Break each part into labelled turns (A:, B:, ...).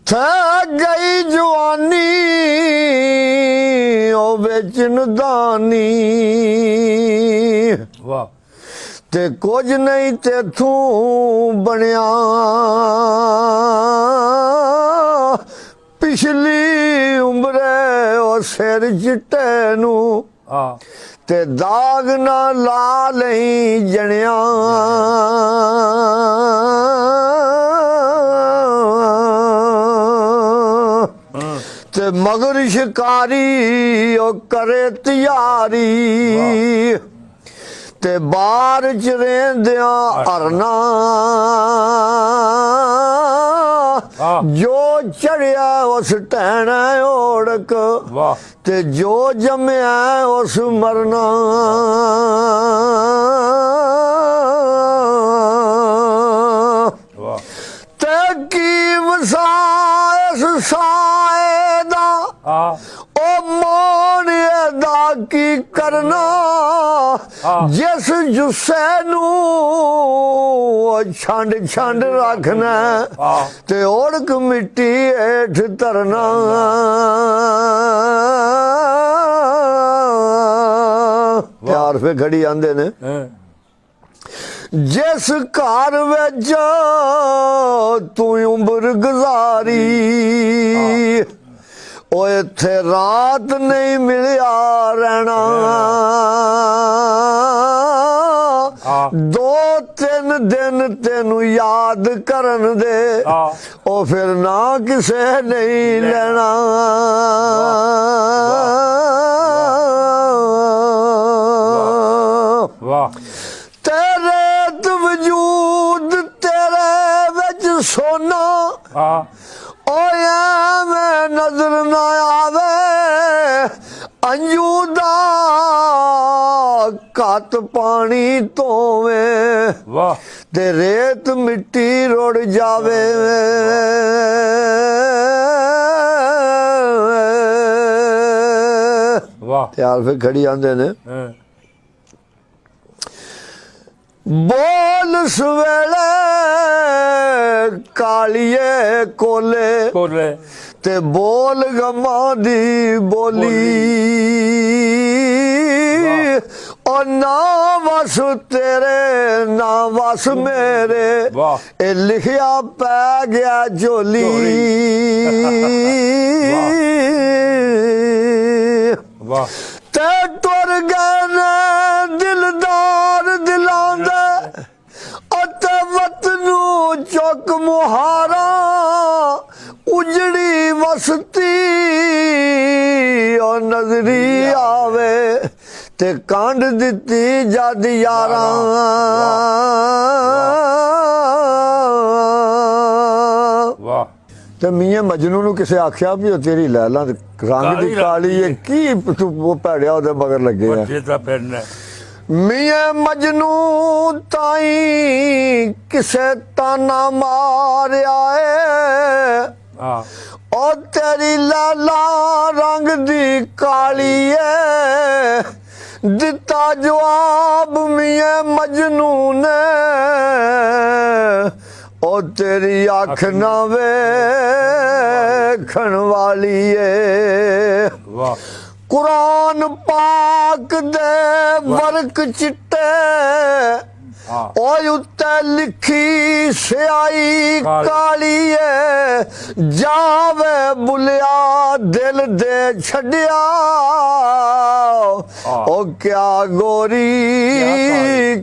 A: थे गई जवानी ओ बेचन दानी
B: वाह
A: ते कुछ नहीं तेथों बनया पिछली उम्रे ओ सिर चिट्टे नू
B: हाँ
A: ते दाग ना ला लई जनिया ते मगर शिकारी ओ करे तैयारी ते बार च रेंदिया हरना जो चढ़िया उस टहना ओड़क
B: वाह
A: ते जो जमया उस मरना
B: वाह
A: ते की वसायस सायदा
B: हाँ
A: ओ मोन अदा की करना जिस जुस्से नू छंड छंड रखना ते ओड़क मिट्टी हेठ धरना प्यार पे घड़ी आंदे ने जिस घर विच तू उम्र गुजारी ओ इत्थे रात नहीं मिलिया रहना दो तीन दिन तेनू याद करन दे ओ फिर ना किसे नहीं लेना
B: वाह
A: तेरे तो वजूद तेरे विच सोना
B: हाँ
A: ओया मैं नजर न आवे अंजूदा कत पानी तोवे
B: वाह
A: ते रेत मिट्टी रुड़ जावे
B: वाह
A: त्यार फिर खड़ी आंदे ने
B: हाँ
A: बोल सवेले कालिए कोले
B: कोले
A: ते बोल गमा दी बोली और ना वस तेरे ना वस मेरे
B: वाह
A: ए लिखिया पै गया झोली
B: वाह
A: ते तुर गए ने दिलदार दिलांदे अते वतनू चुक मुहारा उजड़ी वसती और नजरी आवे ते कांड दिती जद यारा
B: वाह
A: ते मियाँ मजनू नू किसे आख्या भी ओ तेरी लैला रंग दी काली है की तू वो भैड़िया ओदे मगर लगे है
B: बच्चे दा फिरना
A: मियाँ मजनू ताई किसे ताना मारिया है
B: हाँ
A: ओ तेरी लैला रंग दी काली है दिता जवाब मियाँ मजनू ने ओ तेरी अख ना वेखण वाली है
B: वाह
A: कुरान पाक दे वर्क चिट्टे ओए उत्ते लिखी स्याही काली है जावे बुलिया दिल दे छड़िया ओ क्या गोरी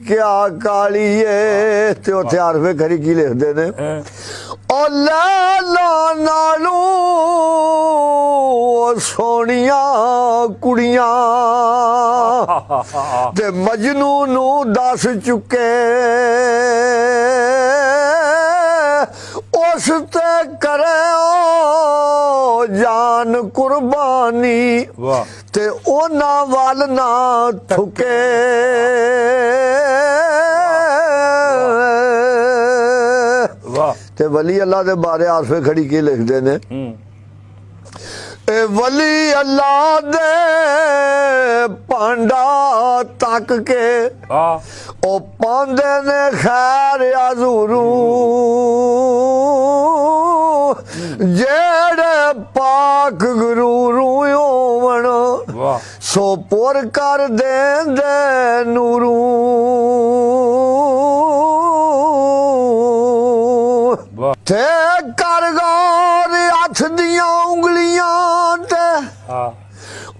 A: क्या काली है ते उत्थे आरफे खरी की लिखदे ने ओ लैला नालू सोनिया कुड़ियां ते मजनू नू दस चुके उस ते करे ओ जान कुर्बानी
B: वाह
A: ते ओना वाल ना थुके
B: वाह
A: ते वली अल्लाह दे बारे आरफे खड़ी की लिखदे ने ए वली अल्लाह दे पांडा तक के ओ पांदे ने खैर आजूरू ਜਿਹੜੇ ਪਾਕ ਗੁਰੂ ਹੋਵਣ
B: ਵਾਹ
A: ਸੋ ਪੁਰ ਕਰ ਦੇਂਦੇ ਨੂਰੂ
B: ਵਾਹ
A: ਤੇ ਕਰਗਾਰ ਹੱਥ ਦੀਆਂ ਉਂਗਲੀਆਂ ਤੇ
B: ਹਾਂ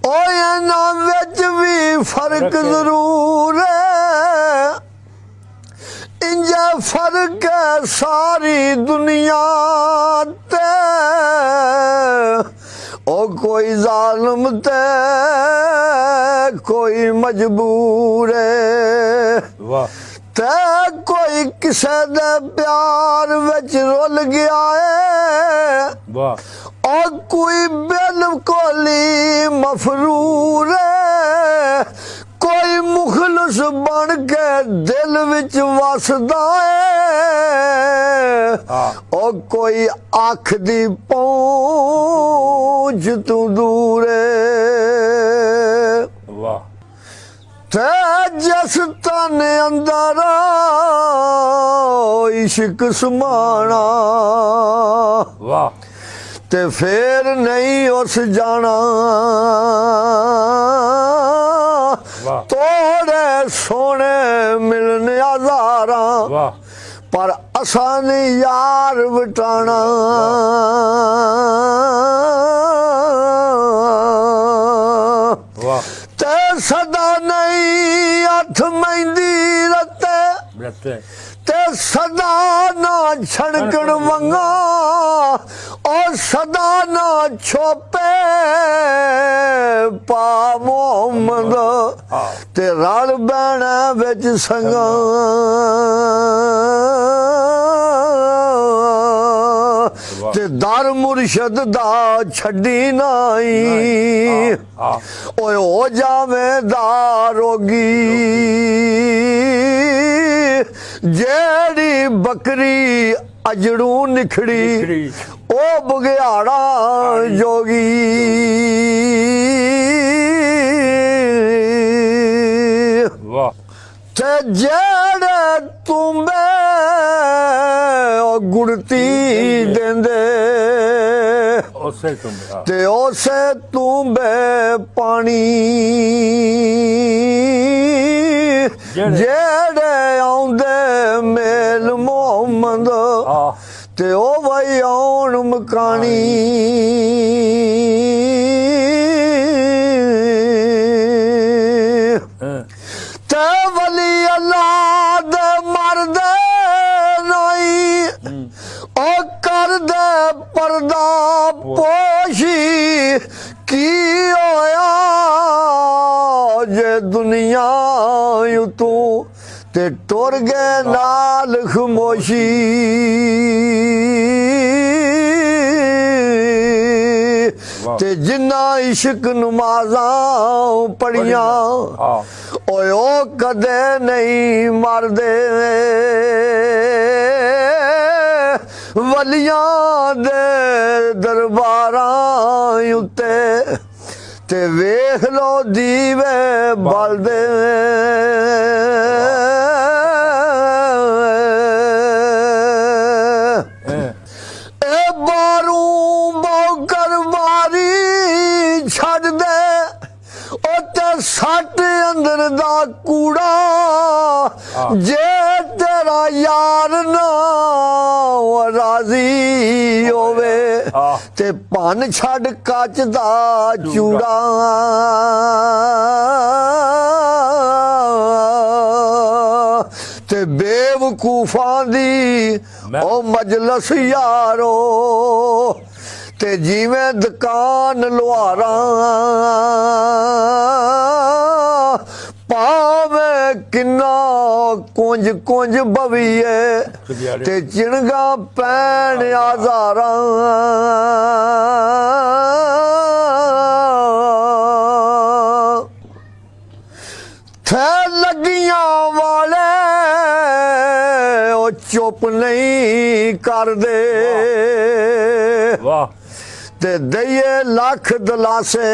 A: ਓ ਇਹਨਾਂ ਵਿੱਚ ਵੀ ਫਰਕ ਜ਼ਰੂਰ ਹੈ ਇੰਜੇ ਫਰਕ ਹੈ ਸਾਰੀ ਦੁਨੀਆ ਤੇ ਓ ਕੋਈ ਜ਼ਾਲਮ ਤੇ ਕੋਈ ਮਜਬੂਰ ਹੈ
B: ਵਾਹ
A: ਤੇ ਕੋਈ ਕਿਸੇ ਦੇ ਪਿਆਰ ਵਿੱਚ ਰੁੱਲ ਗਿਆ ਹੈ
B: ਵਾਹ
A: और कोई बिल्कुल ही मफरूर है कोई मुखलिस बन के दिल विच वसदा है और कोई अख दी पहुंच तू दूर है
B: वाह
A: ते जिस तन अंदर इश्क समाना
B: वाह
A: ते फिर नहीं उस जाना थोड़े सोने मिलने हजारा पर असान यार बटाना ते सदा नहीं हथ मेहंदी रते ते सदा ना छड़कण वंगा और सदा ना छोपे पा मोहम्मद ते रल बैणा विच संगा ते दर मुर्शद दा छड्डी नाई ओए हो जावे दारोगी जेड़ी बकरी अजड़ू निखड़ी ओ बुगियाड़ा जोगी
B: वाह
A: ते जेड़े तुम्बे ओ गुड़ती देंदे
B: उसे तुम
A: ते उसे तुम्बे पानी जेड़े आउंदे मेल मोहम्मद ते ओ वही आउण मकानी ते वली अल्लाह दे मरदे नहीं ओ कर दे पर्दा पोशी की होया जे दुनिया यू तू ते टुर गए नाल खमोशी ते जिन्ना इश्क नमाज़ां पढ़ियां ओए ओ कदे नहीं मरदे वलियां दे दरबारां उत्ते ते वेख लो दीवे बलदे ए बारू बौकर बारी छड़ दे ओ ते सट अंदर दा कूड़ा जे तेरा यार ना राजी होवे ते भन छड़ कच दा चूड़ा ते बेवकूफां दी ओ मजलस यारो ते जिवें दुकान लुहारा पावे किन्ना कुंज कुंज बवीए ते चिणगा पैण हजारा थे लगियां वाले ओ चुप नहीं कर दे
B: वाह
A: ते दइए लख दलासे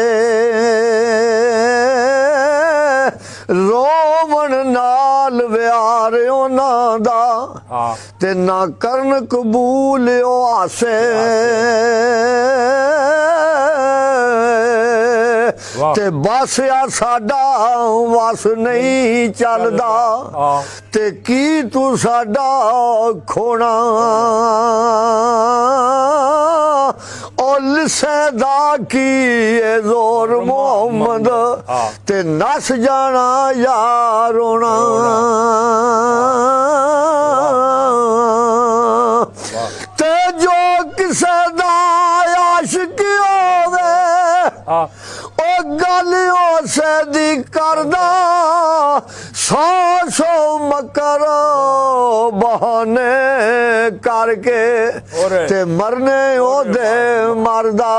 A: रोवण नाल व्यार उन्हां दा ते ना करन कबूल ओ आसे ਤੇ ਬਸ ਆ ਸਾਡਾ ਵਸ ਨਹੀਂ ਚੱਲਦਾ ਤੇ ਕੀ ਤੂੰ ਸਾਡਾ ਖੋਣਾ ਲਿਸੇ ਦਾ ਕੀ ਏ ਜ਼ੋਰ ਮੁਹੰਮਦ ਤੇ ਨਸ ਜਾਣਾ ਯਾਰੋਣਾ ਤੇ ਜੋ ਕਿਸੇ ਦਾ ਆਸ਼ਿਕ ਹੋਵੇ ਉਹ ਗੱਲ ਉਸੇ ਦੀ ਕਰਦਾ ਸੌ ਮਕਰ ਬਹਾਨੇ ਕਰਕੇ ਤੇ ਮਰਨੇ ਉਹਦੇ ਮਰਦਾ